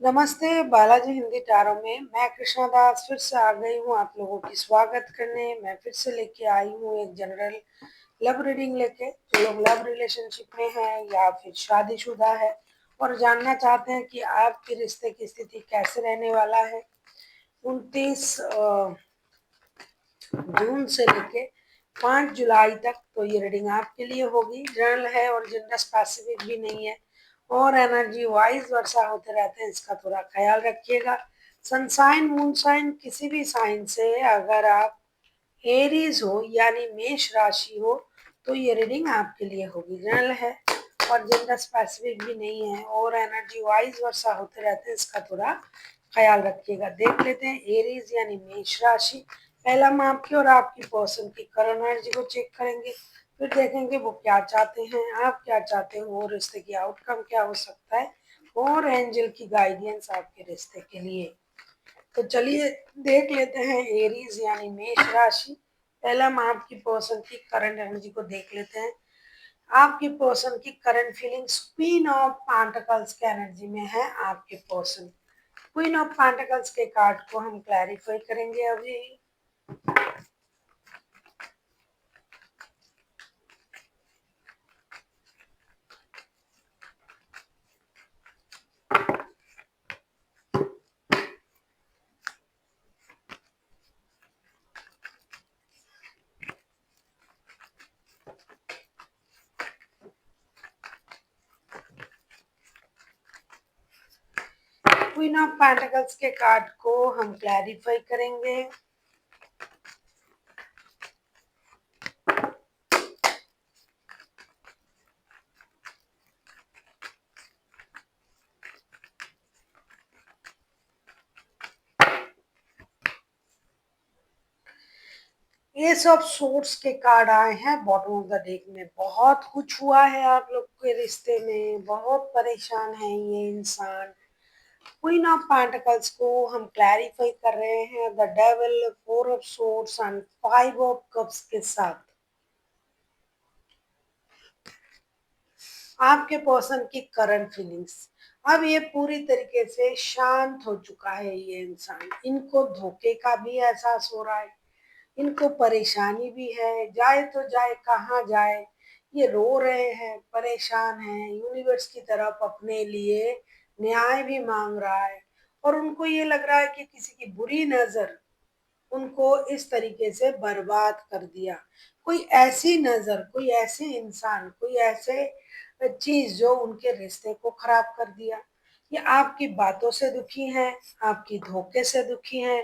नमस्ते बालाजी हिंदी टारो में मैं कृष्णा दास फिर से आ गई हूँ आप लोगों की स्वागत करने। मैं फिर से लेके आई हूँ एक जनरल लव रीडिंग लेके। जो लोग लव रिलेशनशिप में हैं या फिर शादीशुदा है और जानना चाहते हैं कि आपके रिश्ते की स्थिति कैसे रहने वाला है 29 जून से लेके 5 जुलाई तक, तो ये रीडिंग आपके लिए होगी। जनरल है और जेंडर स्पेसिफिक भी नहीं है और एनर्जी वाइज वर्षा होते रहते हैं, इसका थोड़ा ख्याल रखिएगा। सनसाइन मूनसाइन किसी भी साइन से अगर आप एरीज हो यानी मेष राशि हो तो ये रीडिंग आपके लिए होगी। जनरल है और जेंडर स्पेसिफिक भी नहीं है और एनर्जी वाइज वर्षा होते रहते हैं, इसका थोड़ा ख्याल रखिएगा। देख लेते हैं एरीज यानी मेष राशि। पहला हम आपकी और आपकी पर्सन की करंट एनर्जी को चेक करेंगे, फिर देखेंगे वो क्या चाहते हैं, आप क्या चाहते हो और रिश्ते की आउटकम क्या हो सकता है और एंजल की गाइडेंस आपके रिश्ते के लिए। तो चलिए देख लेते हैं एरीज यानी मेष राशि। पहला हम आपकी पर्सन की करंट एनर्जी को देख लेते हैं। आपकी पर्सन की current feelings queen of pentacles के एनर्जी में है आपके पर्सन। क्वीन ऑफ पेंटिकल्स के कार्ड को हम क्लैरिफाई करेंगे अभी। क्वीन ऑफ पेंटिकल्स के कार्ड को हम क्लैरिफाई करेंगे। एस ऑफ सोर्स के कार्ड आए हैं बॉटम ऑफ द डेक में। बहुत कुछ हुआ है आप लोग के रिश्ते में, बहुत परेशान है ये इंसान। क्वीन ऑफ पेंटिकल्स को हम क्लैरिफाई कर रहे हैं the devil, four of source and five of cups के साथ। आपके पर्सन की करंट फीलिंग्स, अब ये पूरी तरीके से शांत हो चुका है ये इंसान। इनको धोखे का भी एहसास हो रहा है, इनको परेशानी भी है, जाए तो जाए कहाँ जाए। ये रो रहे हैं, परेशान हैं, यूनिवर्स की तरफ अपने लिए न्याय भी मांग रहा है और उनको ये लग रहा है कि किसी की बुरी नजर उनको इस तरीके से बर्बाद कर दिया। कोई ऐसी नजर, कोई ऐसे इंसान, कोई ऐसे चीज जो उनके रिश्ते को खराब कर दिया। ये आपकी बातों से दुखी हैं, आपकी धोखे से दुखी हैं।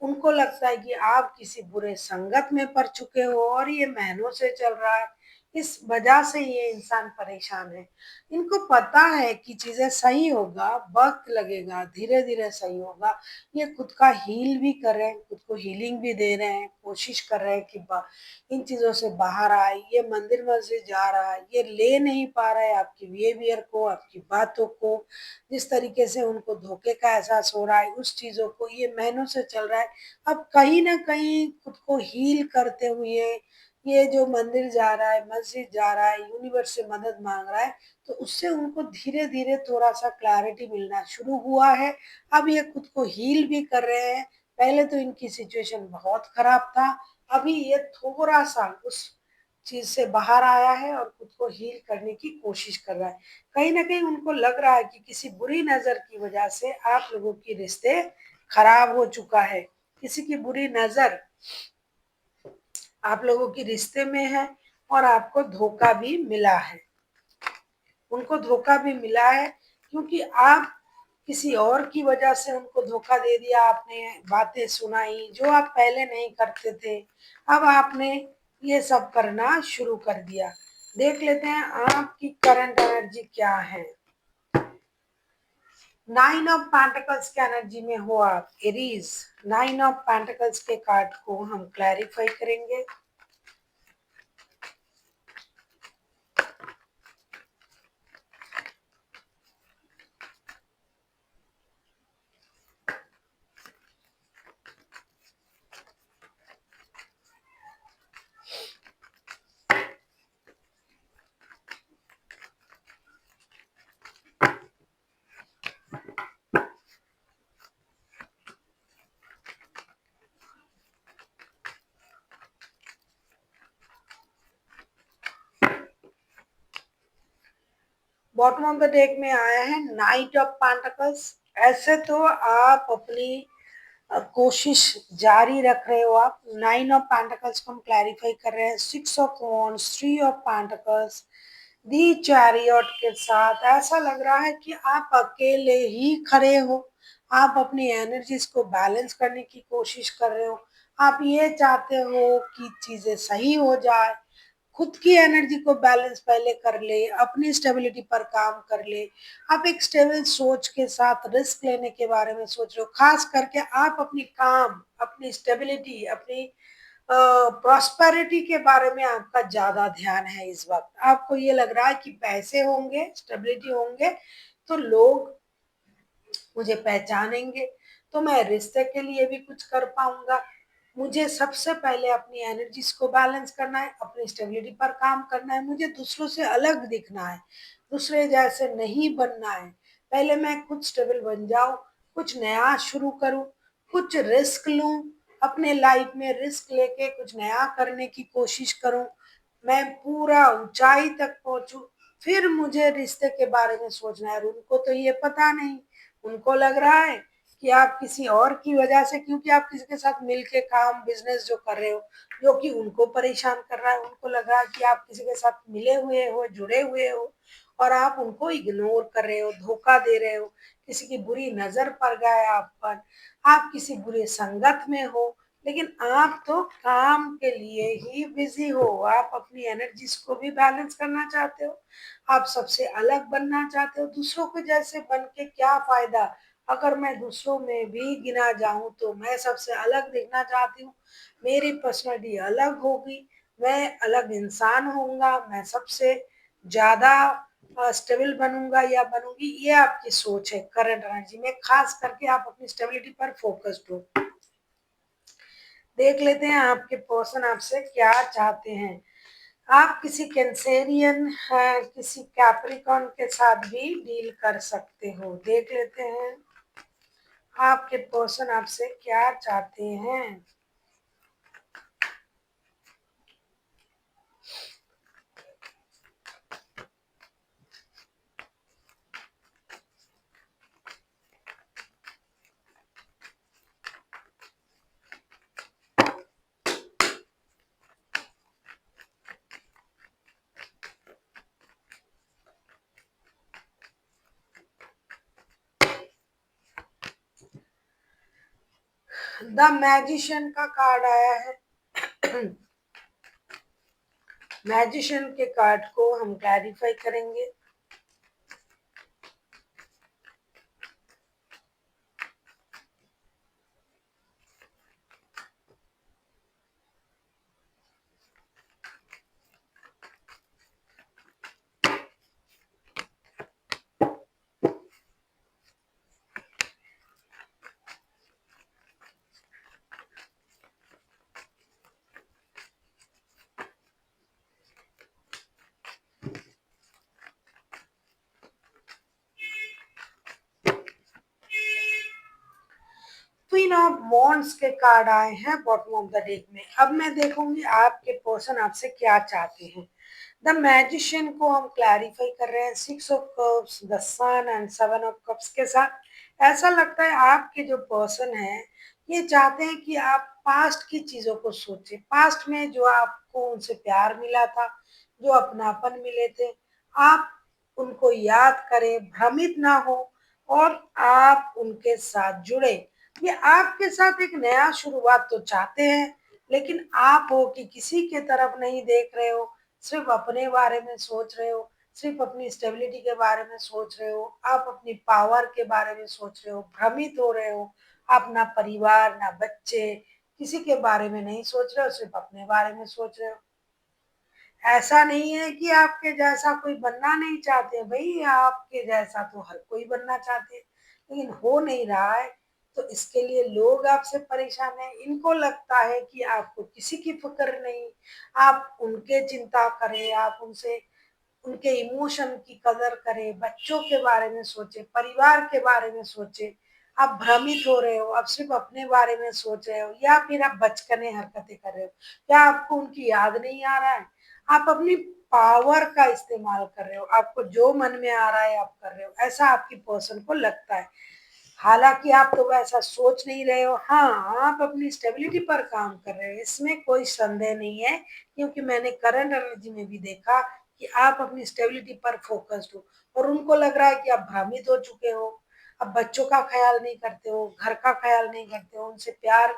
उनको लगता है कि आप किसी बुरे संगत में पड़ चुके हो और ये महीनों से चल रहा है। इस वजह से ये इंसान परेशान है। इनको पता है कि चीजें सही होगा, वक्त लगेगा, धीरे धीरे सही होगा। ये खुद का हील भी कर रहे हैं, खुद को हीलिंग भी दे रहे हैं, कोशिश कर रहे हैं कि इन चीजों से बाहर आए। ये मंदिर मस्जिद जा रहा है, ये ले नहीं पा रहा है आपकी बिहेवियर को, आपकी बातों को। जिस तरीके से उनको धोखे का एहसास हो रहा है, उस चीजों को ये महीनों से चल रहा है। अब कहीं ना कहीं खुद को हील करते हुए ये जो मंदिर जा रहा है, मस्जिद जा रहा है, यूनिवर्स से मदद मांग रहा है, तो उससे उनको धीरे धीरे थोड़ा सा क्लैरिटी मिलना शुरू हुआ है। अब ये खुद को हील भी कर रहे हैं। पहले तो इनकी सिचुएशन बहुत खराब था, अभी ये थोड़ा सा उस चीज से बाहर आया है और खुद को हील करने की कोशिश कर रहा है। कहीं ना कहीं उनको लग रहा है कि किसी बुरी नजर की वजह से आप लोगों की रिश्ते खराब हो चुका है। किसी की बुरी नजर आप लोगों की रिश्ते में है और आपको धोखा भी मिला है। उनको धोखा भी मिला है क्योंकि आप किसी और की वजह से उनको धोखा दे दिया। आपने बातें सुनाई जो आप पहले नहीं करते थे, अब आपने ये सब करना शुरू कर दिया। देख लेते हैं आपकी करंट एनर्जी क्या है। नाइन ऑफ पेंटिकल्स के एनर्जी में हो आप एरीज। नाइन ऑफ पेंटिकल्स के कार्ड को हम क्लैरिफाई करेंगे। बॉटम ऑफ द डेक में आया है नाइट ऑफ पेंटिकल्स। ऐसे तो आप अपनी कोशिश जारी रख रहे हो। आप नाइन ऑफ पेंटिकल्स को हम क्लैरिफाई कर रहे हैं, six of wands, three of pentacles, the chariot के साथ ऐसा लग रहा है कि आप अकेले ही खड़े हो। आप अपनी एनर्जीज को बैलेंस करने की कोशिश कर रहे हो। आप ये चाहते हो कि चीजें सही हो जाए, खुद की एनर्जी को बैलेंस पहले कर ले, अपनी स्टेबिलिटी पर काम कर ले। आप एक स्टेबल सोच के साथ रिस्क लेने के बारे में सोच रहे हो। खास करके आप अपनी काम, अपनी स्टेबिलिटी, अपनी प्रॉस्पेरिटी के बारे में आपका ज्यादा ध्यान है इस वक्त। आपको ये लग रहा है कि पैसे होंगे, स्टेबिलिटी होंगे, तो लोग मुझे पहचानेंगे, तो मैं रिश्ते के लिए भी कुछ कर पाऊंगा। मुझे सबसे पहले अपनी एनर्जीज को बैलेंस करना है, अपनी स्टेबिलिटी पर काम करना है, मुझे दूसरों से अलग दिखना है, दूसरे जैसे नहीं बनना है। पहले मैं खुद स्टेबल बन जाऊं, कुछ नया शुरू करूं, कुछ रिस्क लूं, अपने लाइफ में रिस्क लेके कुछ नया करने की कोशिश करूं, मैं पूरा ऊंचाई तक पहुंचूं। फिर मुझे रिश्ते के बारे में सोचना है। और उनको तो ये पता नहीं, उनको लग रहा है कि आप किसी और की वजह से, क्योंकि आप किसी के साथ मिलके काम बिजनेस जो कर रहे हो, जो कि उनको परेशान कर रहा है, उनको लग रहा है कि आप किसी के साथ मिले हुए हो, जुड़े हुए हो, और आप उनको इग्नोर कर रहे हो, धोखा दे रहे हो, किसी की बुरी नजर पड़ गया आप पर, आप किसी बुरे संगत में हो। लेकिन आप तो काम के लिए ही बिजी हो। आप अपनी एनर्जीज को भी बैलेंस करना चाहते हो, आप सबसे अलग बनना चाहते हो। दूसरों के जैसे बन के क्या फायदा, अगर मैं दूसरों में भी गिना जाऊं तो मैं सबसे अलग दिखना चाहती हूँ। मेरी पर्सनालिटी अलग होगी, मैं अलग इंसान होऊंगा, मैं सबसे ज्यादा स्टेबल बनूंगा या बनूंगी। ये आपकी सोच है करंट एनर्जी में, खास करके आप अपनी स्टेबिलिटी पर फोकस्ड हो। देख लेते हैं आपके पर्सन आपसे क्या चाहते हैं। आप किसी कैंसेरियन, किसी कैप्रिकॉन के साथ भी डील कर सकते हो। देख लेते हैं आपके पर्सन आपसे क्या चाहते हैं। द मैजिशियन का कार्ड आया है। मैजिशियन के कार्ड को हम क्लैरिफाई करेंगे। क्वीन ऑफ वॉन्ड्स के कार्ड आए हैं बॉटम ऑफ द डेक में। अब मैं देखूंगी आपके पर्सन आपसे क्या चाहते हैं। द मैजिशियन को हम क्लैरिफाई कर रहे हैं six of cups, the sun and seven of cups के साथ। ऐसा लगता है आपके जो पर्सन है ये चाहते हैं कि आप पास्ट की चीजों को सोचें, पास्ट में जो आपको उनसे प्यार मिला था, जो अपनापन मिले थे, आप उनको याद करें, भ्रमित ना हो, और आप उनके साथ जुड़े। ये आपके साथ एक नया शुरुआत तो चाहते हैं, लेकिन आप हो कि किसी के तरफ नहीं देख रहे हो, सिर्फ अपने बारे में सोच रहे हो, सिर्फ अपनी स्टेबिलिटी के बारे में सोच रहे हो, आप अपनी पावर के बारे में सोच रहे हो, भ्रमित हो रहे हो। आप ना परिवार, ना बच्चे, किसी के बारे में नहीं सोच रहे हो, सिर्फ अपने बारे में सोच रहे हो। ऐसा नहीं है कि आपके जैसा कोई बनना नहीं चाहते भाई, आपके जैसा तो हर कोई बनना चाहते हैं, लेकिन हो नहीं रहा है। तो इसके लिए लोग आपसे परेशान हैं। इनको लगता है कि आपको किसी की फिक्र नहीं, आप उनके चिंता करें, आप उनसे उनके इमोशन की कदर करें, बच्चों के बारे में सोचे, परिवार के बारे में सोचे। आप भ्रमित हो रहे हो, आप सिर्फ अपने बारे में सोच रहे हो, या फिर आप बचकाने हरकतें कर रहे हो। क्या आपको उनकी याद नहीं आ रहा है? आप अपनी पावर का इस्तेमाल कर रहे हो, आपको जो मन में आ रहा है आप कर रहे हो, ऐसा आपकी पर्सन को लगता है। हालांकि आप तो वैसा सोच नहीं रहे हो, हाँ आप अपनी स्टेबिलिटी पर काम कर रहे हो, इसमें कोई संदेह नहीं है, क्योंकि मैंने करंट एनर्जी में भी देखा कि आप अपनी स्टेबिलिटी पर फोकस्ड हो और उनको लग रहा है कि आप भ्रमित हो चुके हो। अब बच्चों का ख्याल नहीं करते हो, घर का ख्याल नहीं करते हो, उनसे प्यार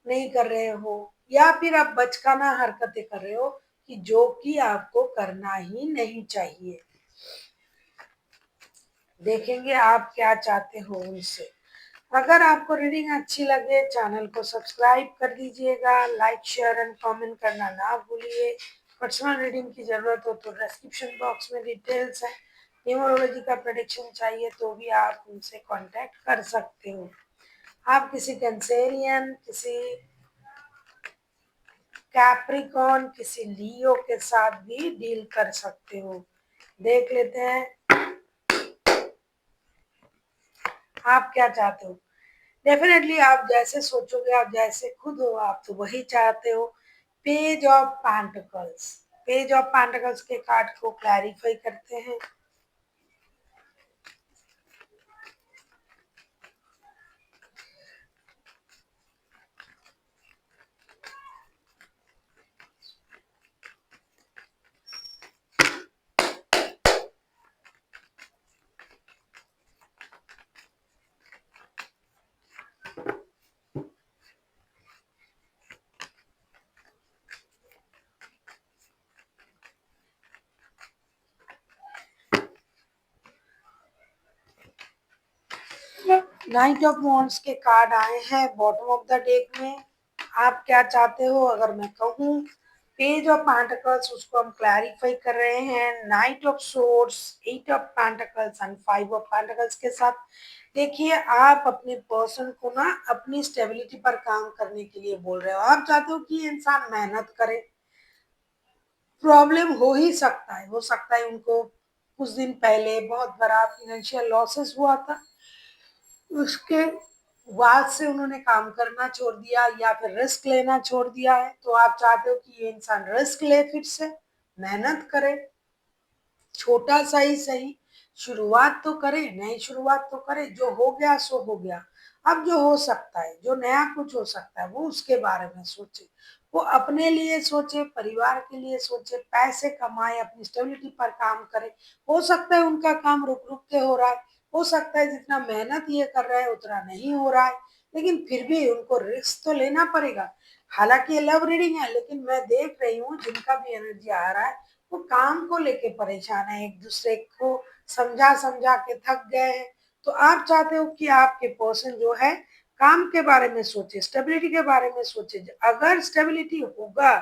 नहीं कर रहे हो, या फिर आप बचकाना हरकतें कर रहे हो कि जो कि आपको करना ही नहीं चाहिए। देखेंगे आप क्या चाहते हो उनसे। अगर आपको रीडिंग अच्छी लगे चैनल को सब्सक्राइब कर दीजिएगा, लाइक शेयर एंड कमेंट करना ना भूलिए। पर्सनल रीडिंग की जरूरत हो तो डिस्क्रिप्शन बॉक्स में डिटेल्स है। न्यूमरोलॉजी का प्रेडिक्शन चाहिए तो भी आप उनसे कांटेक्ट कर सकते हो। आप किसी कैंसेरियन, किसी कैप्रिकॉन, किसी लियो के साथ भी डील कर सकते हो। देख लेते हैं आप क्या चाहते हो। डेफिनेटली आप जैसे सोचोगे, आप जैसे खुद हो, आप तो वही चाहते हो। Page of pentacles, page of pentacles के कार्ड को क्लैरिफाई करते हैं। नाइट ऑफ वॉन्ड्स के कार्ड आए हैं बॉटम ऑफ द डेक में। आप क्या चाहते हो अगर मैं कहूँ। पेज ऑफ पेंटिकल्स, उसको हम क्लैरिफाई कर रहे हैं knight of swords, eight of pentacles and five of pentacles के साथ। देखिए आप अपने पर्सन को ना अपनी स्टेबिलिटी पर काम करने के लिए बोल रहे हो। आप चाहते हो कि ये इंसान मेहनत करे। प्रॉब्लम हो ही सकता है, हो सकता है उनको कुछ दिन पहले बहुत बड़ा फाइनेंशियल लॉसेस हुआ था, उसके बाद से उन्होंने काम करना छोड़ दिया या फिर रिस्क लेना छोड़ दिया है। तो आप चाहते हो कि ये इंसान रिस्क ले, फिर से मेहनत करे, छोटा सा ही सही शुरुआत तो करे, नई शुरुआत तो करे। जो हो गया सो हो गया। अब जो हो सकता है, जो नया कुछ हो सकता है, वो उसके बारे में सोचे। वो अपने लिए सोचे, परिवार के लिए सोचे, पैसे कमाए, अपनी स्टेबिलिटी पर काम करे। हो सकता है उनका काम रुक रुक के हो रहा है, हो सकता है जितना मेहनत ये कर रहा है उतना नहीं हो रहा है, लेकिन फिर भी उनको रिस्क तो लेना पड़ेगा। हालांकि ये लव रीडिंग है, लेकिन मैं देख रही हूँ जिनका भी एनर्जी आ रहा है वो काम को लेके परेशान है, एक दूसरे को समझा समझा के थक गए हैं। तो आप चाहते हो कि आपके पर्सन जो है काम के बारे में सोचे, स्टेबिलिटी के बारे में सोचे। अगर स्टेबिलिटी होगा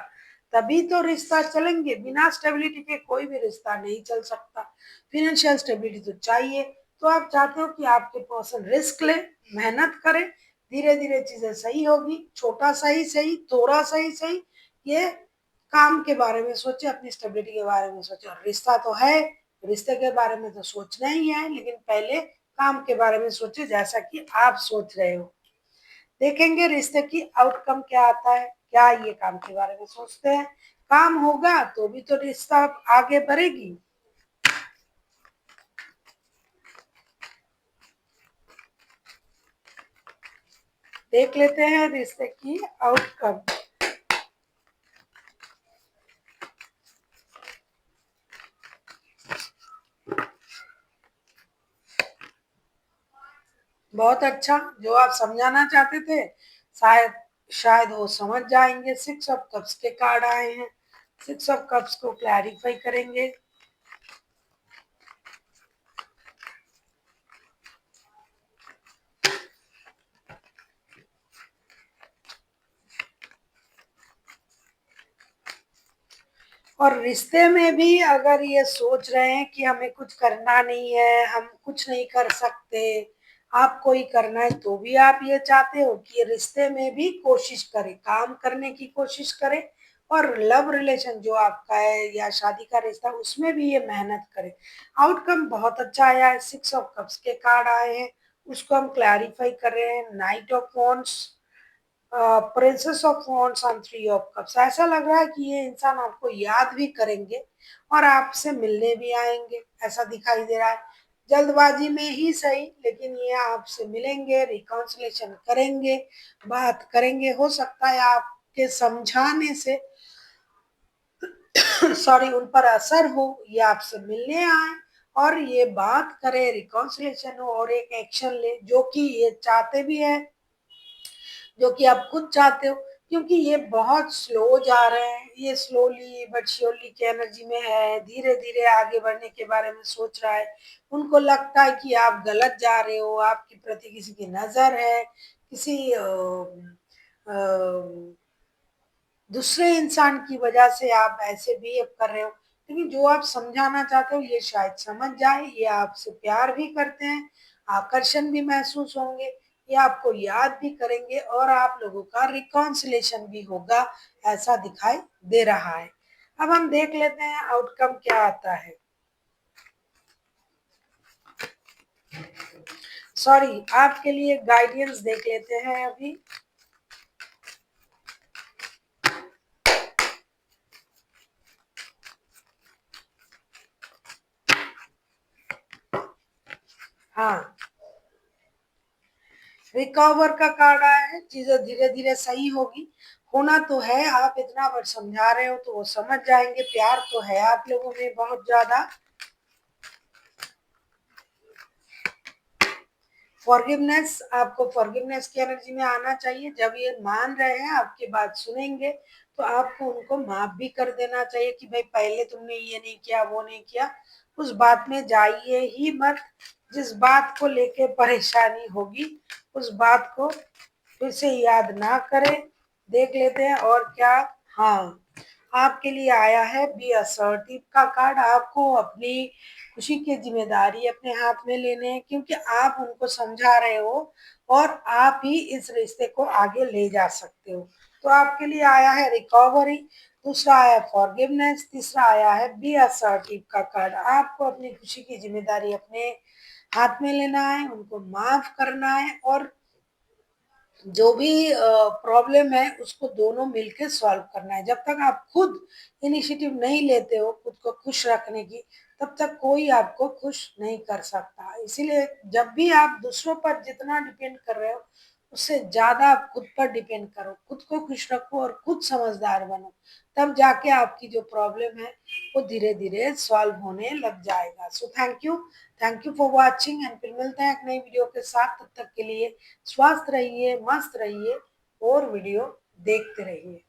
तभी तो रिश्ता चलेंगे, बिना स्टेबिलिटी के कोई भी रिश्ता नहीं चल सकता। फिनेंशियल स्टेबिलिटी तो चाहिए। तो आप चाहते हो कि आपके पर्सन रिस्क ले, मेहनत करे, धीरे धीरे चीजें सही होगी, छोटा सा ही सही, थोड़ा सा ही सही। ये काम के बारे में सोचे, अपनी स्टेबिलिटी के बारे में सोचे। और रिश्ता तो है, रिश्ते के बारे में तो सोचना ही है, लेकिन पहले काम के बारे में सोचे जैसा कि आप सोच रहे हो। देखेंगे रिश्ते की आउटकम क्या आता है, क्या ये काम के बारे में सोचते हैं। काम होगा तो भी तो रिश्ता आगे बढ़ेगी। देख लेते हैं रिश्ते की आउटकम। बहुत अच्छा, जो आप समझाना चाहते थे शायद शायद वो समझ जाएंगे। सिक्स ऑफ कप्स के कार्ड आए हैं, सिक्स ऑफ कप्स को क्लैरिफाई करेंगे। और रिश्ते में भी अगर ये सोच रहे हैं कि हमें कुछ करना नहीं है, हम कुछ नहीं कर सकते, आपको ही करना है, तो भी आप ये चाहते हो कि ये रिश्ते में भी कोशिश करें, काम करने की कोशिश करें। और लव रिलेशन जो आपका है या शादी का रिश्ता, उसमें भी ये मेहनत करें। आउटकम बहुत अच्छा आया है, सिक्स ऑफ कप्स के कार्ड आए हैं, उसको हम क्लैरिफाई कर रहे हैं। Knight of wands, princess of wands on three of cups, ऐसा लग रहा है कि ये इंसान आपको याद भी करेंगे और आपसे मिलने भी आएंगे, ऐसा दिखाई दे रहा है। जल्दबाजी में ही सही, लेकिन ये आपसे मिलेंगे, रिकॉन्सिलेशन करेंगे, बात करेंगे। हो सकता है आपके समझाने से सॉरी उन पर असर हो, ये आपसे मिलने आए और ये बात करे, रिकॉन्सिलेशन हो और एक एक्शन ले, जो कि ये चाहते भी है, जो कि आप खुद चाहते हो। क्योंकि ये बहुत स्लो जा रहे हैं, ये स्लोली बट श्योरली की एनर्जी में है, धीरे धीरे आगे बढ़ने के बारे में सोच रहा है। उनको लगता है कि आप गलत जा रहे हो, आपके प्रति किसी की नजर है, किसी दूसरे इंसान की वजह से आप ऐसे बिहेव कर रहे हो। लेकिन जो आप समझाना चाहते हो ये शायद समझ जाए, ये आपसे प्यार भी करते हैं, आकर्षण भी महसूस होंगे, ये आपको याद भी करेंगे और आप लोगों का रिकॉन्सिलेशन भी होगा, ऐसा दिखाई दे रहा है। अब हम देख लेते हैं आउटकम क्या आता है। सॉरी, आपके लिए गाइडेंस देख लेते हैं अभी। हाँ, रिकवर का कार्ड आया है, चीजें धीरे धीरे सही होगी। होना तो है, आप इतना बार समझा रहे हो तो वो समझ जाएंगे, प्यार तो है आप लोगों में बहुत ज्यादा। फॉरगिवनेस, आपको फॉरगिवनेस की एनर्जी में आना चाहिए। जब ये मान रहे हैं, आपकी बात सुनेंगे, तो आपको उनको माफ भी कर देना चाहिए कि भाई पहले तुमने ये नहीं किया, वो नहीं किया। उस बात में जाइए ही मत, जिस बात को लेके परेशानी होगी उस बात को फिर से याद ना करें। देख लेते हैं और क्या। हाँ, आपके लिए आया है बी असर्टिव का कार्ड। आपको अपनी खुशी की जिम्मेदारी अपने हाथ में लेने हैं, क्योंकि आप उनको समझा रहे हो और आप ही इस रिश्ते को आगे ले जा सकते हो। तो आपके लिए आया है रिकवरी, दूसरा आया फॉरगिवनेस, तीसरा आया है बी असर्टिव का कार्ड। आपको अपनी खुशी की जिम्मेदारी अपने हाथ में लेना है, उनको माफ करना है और जो भी प्रॉब्लम है उसको दोनों मिलकर सॉल्व करना है। जब तक आप खुद इनिशिएटिव नहीं लेते हो खुद को खुश रखने की, तब तक कोई आपको खुश नहीं कर सकता। इसीलिए जब भी आप दूसरों पर जितना डिपेंड कर रहे हो, उससे ज्यादा आप खुद पर डिपेंड करो, खुद को खुश रखो और खुद समझदार बनो। तब जाके आपकी जो प्रॉब्लम है वो धीरे धीरे सॉल्व होने लग जाएगा। So thank you for watching and फिर मिलते हैं एक नई वीडियो के साथ। तब तक के लिए स्वस्थ रहिए, मस्त रहिए और वीडियो देखते रहिए।